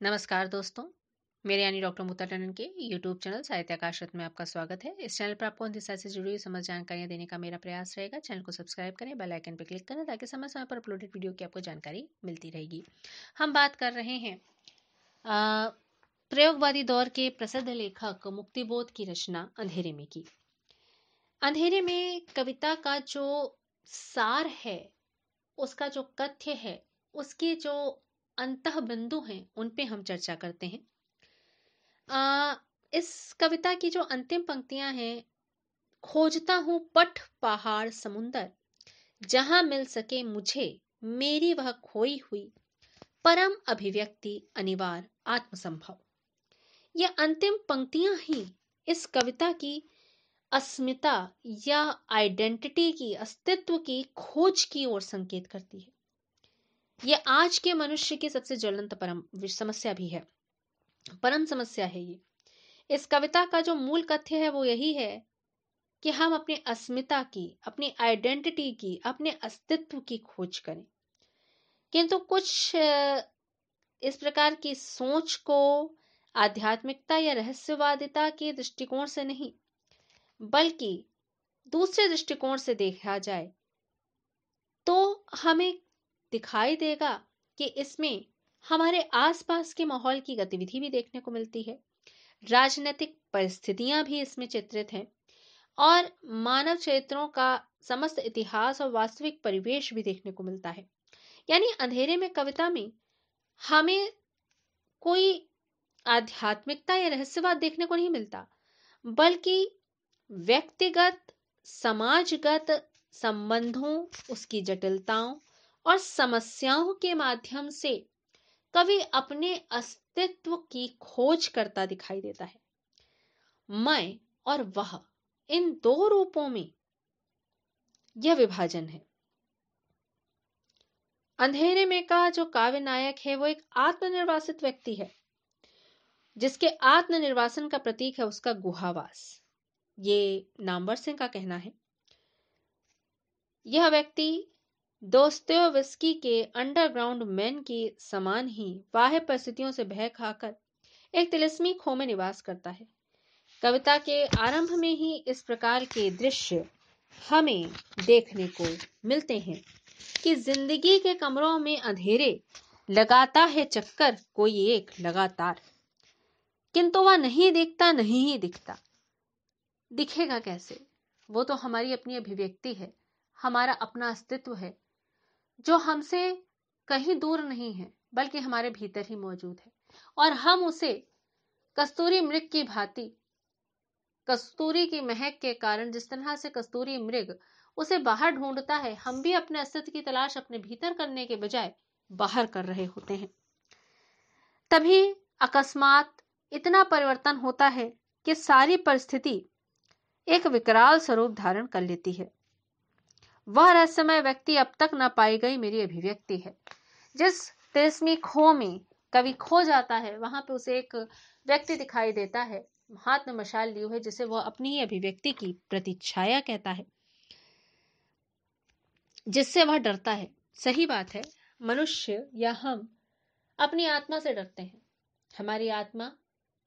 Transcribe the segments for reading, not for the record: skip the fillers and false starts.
नमस्कार दोस्तों, मेरे यानी डॉक्टर मुक्ता टंडन के यूट्यूब चैनल साहित्य आकाशवाणी में आपका स्वागत है। इस चैनल पर आपको हिंदी साहित्य से जुड़ी हुई समस्त जानकारियां देने का मेरा प्रयास रहेगा। चैनल को सब्सक्राइब करें, बेल आइकन पर क्लिक करें ताकि समय समय पर अपलोडेड वीडियो की आपको जानकारी मिलती रहेगी। हम बात कर रहे हैं प्रयोगवादी दौर के प्रसिद्ध लेखक मुक्तिबोध की रचना अंधेरे में की। अंधेरे में कविता का जो सार है, उसका जो कथ्य है, उसके जो अंतः बिंदु हैं, उन पे हम चर्चा करते हैं। इस कविता की जो अंतिम पंक्तियां हैं, खोजता हूं पठ पहाड़ समुंदर, जहां मिल सके मुझे मेरी वह खोई हुई परम अभिव्यक्ति अनिवार्य आत्मसंभव। यह अंतिम पंक्तियां ही इस कविता की अस्मिता या आइडेंटिटी की, अस्तित्व की खोज की ओर संकेत करती है। यह आज के मनुष्य की सबसे ज्वलंत परम समस्या भी है, परम समस्या है ये। इस कविता का जो मूल कथ्य है वो यही है कि हम अपनी अस्मिता की, अपनी आइडेंटिटी की, अपने अस्तित्व की खोज करें। किंतु कुछ इस प्रकार की सोच को आध्यात्मिकता या रहस्यवादिता के दृष्टिकोण से नहीं, बल्कि दूसरे दृष्टिकोण से देखा जाए तो हमें दिखाई देगा कि इसमें हमारे आसपास के माहौल की गतिविधि भी देखने को मिलती है, राजनीतिक परिस्थितियां भी इसमें चित्रित हैं और मानव चरित्रों का समस्त इतिहास और वास्तविक परिवेश भी देखने को मिलता है। यानी अंधेरे में कविता में हमें कोई आध्यात्मिकता या रहस्यवाद देखने को नहीं मिलता, बल्कि व्यक्तिगत, समाजगत संबंधों, उसकी जटिलताओं और समस्याओं के माध्यम से कवि अपने अस्तित्व की खोज करता दिखाई देता है। मैं और वह, इन दो रूपों में यह विभाजन है। अंधेरे में का जो काव्य नायक है वो एक आत्मनिर्वासित व्यक्ति है, जिसके आत्मनिर्वासन का प्रतीक है उसका गुहावास। ये नामवर सिंह का कहना है। यह व्यक्ति दोस्तोयेव्स्की के अंडरग्राउंड मैन की समान ही बाह्य परिस्थितियों से भय खाकर एक तिलिस्मी खो में निवास करता है। कविता के आरंभ में ही इस प्रकार के दृश्य हमें देखने को मिलते हैं कि जिंदगी के कमरों में अंधेरे लगाता है चक्कर कोई एक लगातार, किंतु वह नहीं दिखता, नहीं ही दिखता। दिखेगा कैसे? वो तो हमारी अपनी अभिव्यक्ति है, हमारा अपना अस्तित्व है, जो हमसे कहीं दूर नहीं है बल्कि हमारे भीतर ही मौजूद है। और हम उसे कस्तूरी मृग की भांति, कस्तूरी की महक के कारण जिस तरह से कस्तूरी मृग उसे बाहर ढूंढता है, हम भी अपने अस्तित्व की तलाश अपने भीतर करने के बजाय बाहर कर रहे होते हैं। तभी अकस्मात इतना परिवर्तन होता है कि सारी परिस्थिति एक विकराल स्वरूप धारण कर लेती है। वह रहस्यमय व्यक्ति अब तक न पाई गई मेरी अभिव्यक्ति है। जिस तिलिस्मी खो में कवि खो जाता है, वहां पे उसे एक व्यक्ति दिखाई देता है, हाथ में मशाल लिए हुए, जिसे वह अपनी ही अभिव्यक्ति की प्रतिच्छाया कहता है, जिससे वह डरता है। सही बात है, मनुष्य या हम अपनी आत्मा से डरते हैं। हमारी आत्मा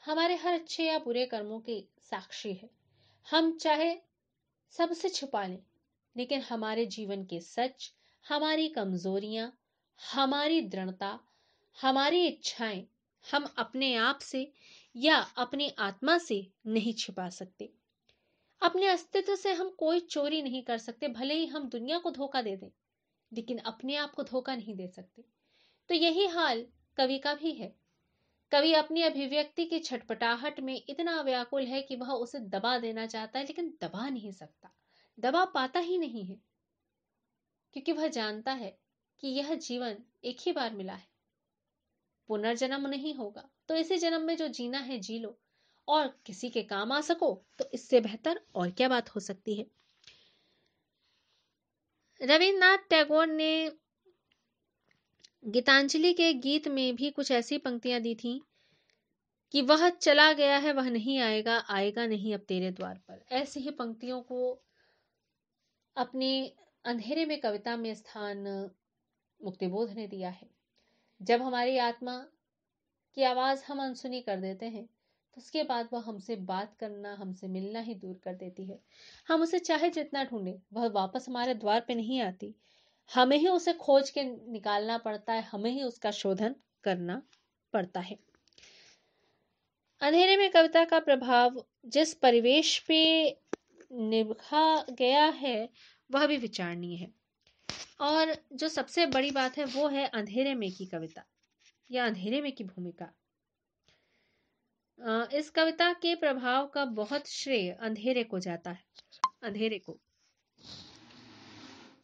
हमारे हर अच्छे या बुरे कर्मों की साक्षी है। हम चाहे सबसे छुपा लें, लेकिन हमारे जीवन के सच, हमारी कमजोरियां, हमारी दृढ़ता, हमारी इच्छाएं हम अपने आप से या अपनी आत्मा से नहीं छिपा सकते। अपने अस्तित्व से हम कोई चोरी नहीं कर सकते, भले ही हम दुनिया को धोखा दे दें, लेकिन अपने आप को धोखा नहीं दे सकते। तो यही हाल कवि का भी है। कवि अपनी अभिव्यक्ति की छटपटाहट में इतना व्याकुल है कि वह उसे दबा देना चाहता है, लेकिन दबा नहीं सकता, दबा पाता ही नहीं है, क्योंकि वह जानता है कि यह जीवन एक ही बार मिला है, पुनर्जन्म नहीं होगा। तो इसी जन्म में जो जीना है जी लो, और किसी के काम आ सको तो इससे बेहतर और क्या बात हो सकती है। रविन्द्रनाथ टैगोर ने गीतांजलि के गीत में भी कुछ ऐसी पंक्तियां दी थी कि वह चला गया है, वह नहीं आएगा, आएगा नहीं अब तेरे द्वार पर। ऐसी ही पंक्तियों को अपने अंधेरे में कविता में स्थान मुक्तिबोध ने दिया है। जब हमारी आत्मा की आवाज़ हम अनसुनी कर देते हैं तो उसके बाद वह हमसे बात करना, हमसे मिलना ही दूर कर देती है। हम उसे चाहे जितना ढूंढें, वह वापस हमारे द्वार पे नहीं आती। हमें ही उसे खोज के निकालना पड़ता है, हमें ही उसका शोधन करना पड़ता है। अंधेरे में कविता का प्रभाव जिस परिवेश पे निभा गया है वह भी विचारणीय है। और जो सबसे बड़ी बात है वो है अंधेरे में की कविता या अंधेरे में की भूमिका। इस कविता के प्रभाव का बहुत श्रेय अंधेरे को जाता है। अंधेरे को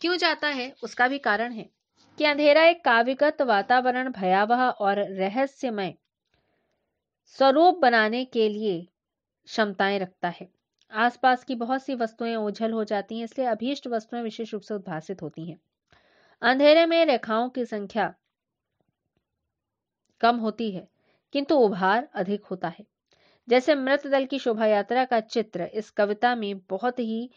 क्यों जाता है उसका भी कारण है कि अंधेरा एक काव्यगत वातावरण भयावह और रहस्यमय स्वरूप बनाने के लिए क्षमताएं रखता है। आसपास की बहुत सी वस्तुएं ओझल हो जाती हैं, इसलिए अभीष्ट वस्तुएं विशेष रूप से उद्भासित होती हैं। अंधेरे में रेखाओं की संख्या कम होती है किंतु उभार अधिक होता है। जैसे मृत दल की शोभा यात्रा का चित्र इस कविता में बहुत ही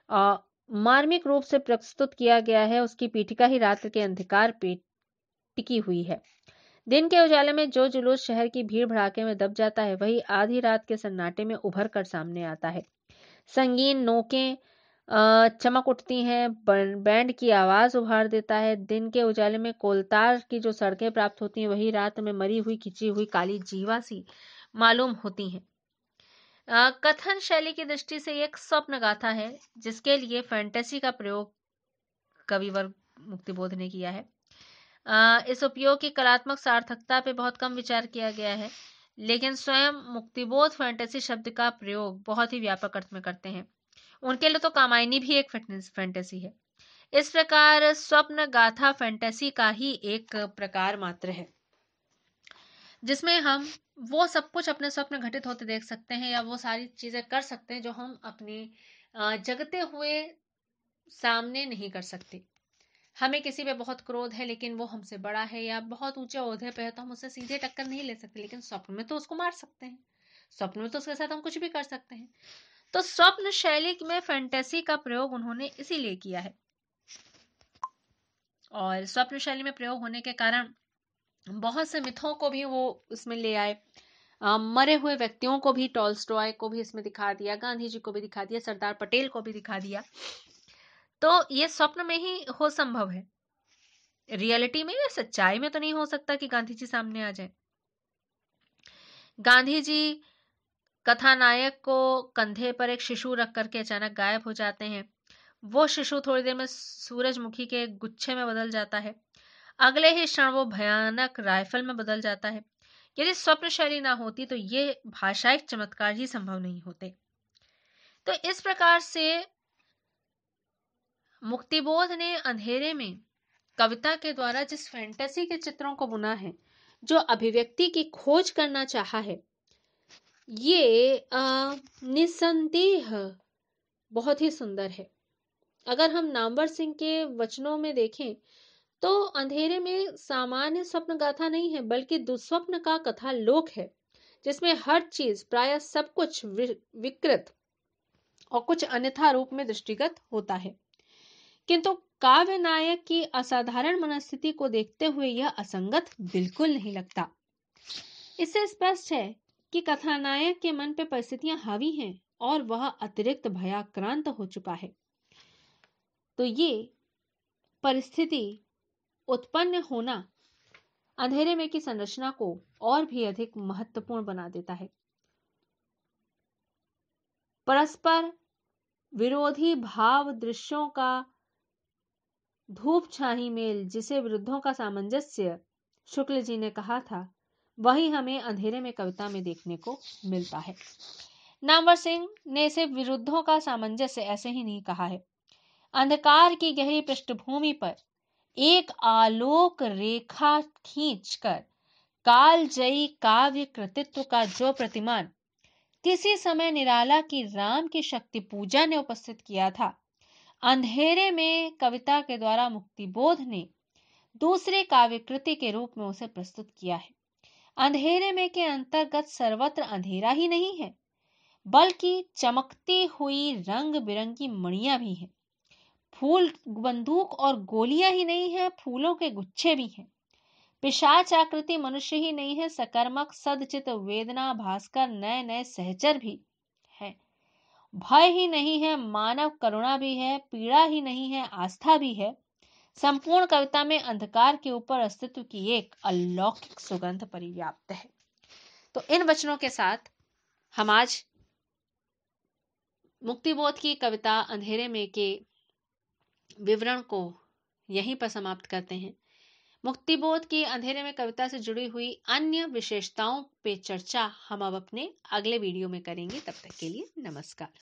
मार्मिक रूप से प्रस्तुत किया गया है। उसकी पीठिका ही रात्र के अंधकार पे टिकी हुई है। दिन के उजाले में जो जुलूस शहर की भीड़ भड़ाके में दब जाता है, वही आधी रात के सन्नाटे में उभर कर सामने आता है। संगीन नोकें चमक उठती हैं, बैंड की आवाज उभार देता है। दिन के उजाले में कोलतार की जो सड़कें प्राप्त होती हैं, वही रात में मरी हुई खिंची हुई काली जीवा सी मालूम होती हैं। कथन शैली की दृष्टि से एक स्वप्न गाथा है जिसके लिए फैंटेसी का प्रयोग कविवर मुक्तिबोध ने किया है। इस उपयोग की कलात्मक सार्थकता पे बहुत कम विचार किया गया है, लेकिन स्वयं मुक्तिबोध फैंटेसी शब्द का प्रयोग बहुत ही व्यापक अर्थ में करते हैं। उनके लिए तो कामायनी भी एक फैंटेसी है। इस प्रकार स्वप्न गाथा फैंटेसी का ही एक प्रकार मात्र है जिसमें हम वो सब कुछ अपने स्वप्न घटित होते देख सकते हैं या वो सारी चीजें कर सकते हैं जो हम अपने जगते हुए सामने नहीं कर सकते। हमें किसी पे बहुत क्रोध है लेकिन वो हमसे बड़ा है या बहुत ऊंचे ओहदे पे है तो हम उससे सीधे टक्कर नहीं ले सकते, लेकिन स्वप्न में तो उसको मार सकते हैं, स्वप्न में तो उसके साथ हम कुछ भी कर सकते हैं। तो स्वप्न शैली में फैंटेसी का प्रयोग उन्होंने इसीलिए किया है और स्वप्न शैली में प्रयोग होने के कारण बहुत से मिथों को भी वो उसमें ले आए। मरे हुए व्यक्तियों को भी, टॉल्स्टॉय को भी इसमें दिखा दिया, गांधी जी को भी दिखा दिया, सरदार पटेल को भी दिखा दिया। तो ये स्वप्न में ही हो संभव है, रियलिटी में या सच्चाई में तो नहीं हो सकता कि गांधी जी सामने आ जाए। गांधी जी कथानायक को कंधे पर एक शिशु रख करके अचानक गायब हो जाते हैं। वो शिशु थोड़ी देर में सूरजमुखी के गुच्छे में बदल जाता है, अगले ही क्षण वो भयानक राइफल में बदल जाता है। यदि स्वप्न शैली ना होती तो ये भाषाई चमत्कार ही संभव नहीं होते। तो इस प्रकार से मुक्तिबोध ने अंधेरे में कविता के द्वारा जिस फैंटेसी के चित्रों को बुना है, जो अभिव्यक्ति की खोज करना चाहा है, ये निसंदेह बहुत ही सुंदर है। अगर हम नामवर सिंह के वचनों में देखें तो अंधेरे में सामान्य स्वप्न गाथा नहीं है बल्कि दुस्वप्न का कथा लोक है, जिसमें हर चीज प्राय सब कुछ विकृत और कुछ अन्यथा रूप में दृष्टिगत होता है। किंतु काव्य नायक की असाधारण मनस्थिति को देखते हुए यह असंगत बिल्कुल नहीं लगता। इससे स्पष्ट है कि कथानायक के मन पे परिस्थितियां हावी हैं और वह अतिरिक्त भयाक्रांत हो चुका है। तो ये परिस्थिति उत्पन्न होना अंधेरे में की संरचना को और भी अधिक महत्वपूर्ण बना देता है। परस्पर विरोधी भाव दृश्यों का धूप छाही मेल, जिसे विरुद्धों का सामंजस्य शुक्ल जी ने कहा था, वही हमें अंधेरे में कविता में देखने को मिलता है। नामवर सिंह ने इसे विरुद्धों का सामंजस्य ऐसे ही नहीं कहा है। अंधकार की गहरी पृष्ठभूमि पर एक आलोक रेखा खींचकर कालजयी काव्य कृतित्व का जो प्रतिमान किसी समय निराला की राम की शक्ति पूजा ने उपस्थित किया था, अंधेरे में कविता के द्वारा मुक्तिबोध ने दूसरे काव्य कृति के रूप में उसे प्रस्तुत किया है। अंधेरे में के अंतर्गत सर्वत्र अंधेरा ही नहीं है बल्कि चमकती हुई रंग बिरंगी मणियां भी हैं। फूल बंदूक और गोलियां ही नहीं है, फूलों के गुच्छे भी हैं। पिशाच आकृति मनुष्य ही नहीं है, सकर्मक सदचित वेदना भास्कर नए नए सहचर भी है। भय ही नहीं है मानव, करुणा भी है, पीड़ा ही नहीं है आस्था भी है। संपूर्ण कविता में अंधकार के ऊपर अस्तित्व की एक अलौकिक सुगंध परिव्याप्त है। तो इन वचनों के साथ हम आज मुक्तिबोध की कविता अंधेरे में के विवरण को यहीं पर समाप्त करते हैं। मुक्तिबोध की अंधेरे में कविता से जुड़ी हुई अन्य विशेषताओं पे चर्चा हम अब अपने अगले वीडियो में करेंगे। तब तक के लिए नमस्कार।